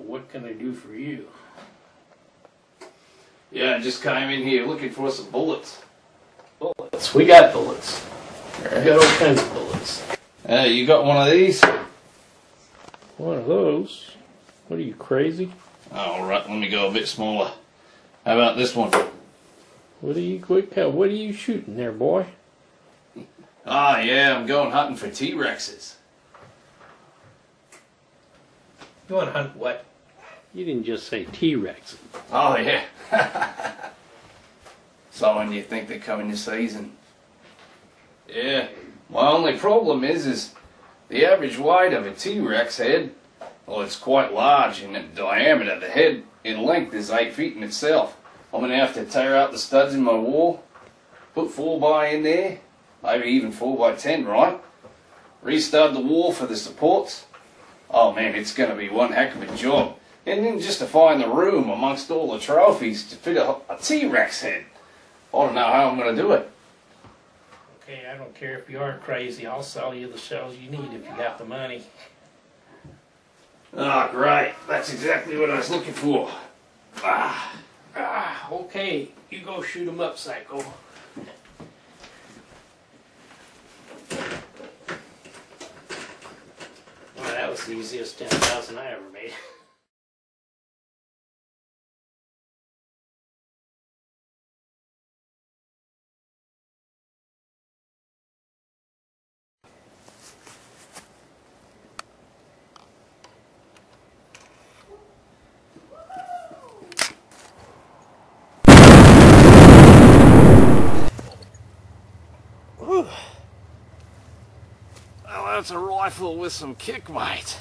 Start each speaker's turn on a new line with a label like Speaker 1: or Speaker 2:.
Speaker 1: What can I do for you?
Speaker 2: Yeah, I just came in here looking for some bullets.
Speaker 1: Bullets. We got bullets. We got all kinds of bullets.
Speaker 2: Hey, you got one of these?
Speaker 1: One of those? What are you, crazy?
Speaker 2: Alright, let me go a bit smaller. How about this one?
Speaker 1: What are you shooting there, boy?
Speaker 2: Ah, yeah, I'm going hunting for T-Rexes.
Speaker 1: You want to hunt what? You didn't just say T-Rex.
Speaker 2: Oh, yeah. So when you think they're coming this season? Yeah. My only problem is the average weight of a T-Rex head, well, it's quite large in diameter. The head in length is 8 feet in itself. I'm going to have to tear out the studs in my wall, put 4x in there, maybe even 4x10, right? Restud the wall for the supports. Oh man, it's going to be one heck of a job. And then just to find the room amongst all the trophies to fit a T-Rex head. I don't know how I'm going to do it.
Speaker 1: Okay, I don't care if you are crazy. I'll sell you the shells you need if you got the money.
Speaker 2: Ah, great. That's exactly what I was looking for.
Speaker 1: Okay. You go shoot 'em up, Psycho. Well, that was the easiest 10,000 I ever made.
Speaker 2: Well, that's a rifle with some kick, mate.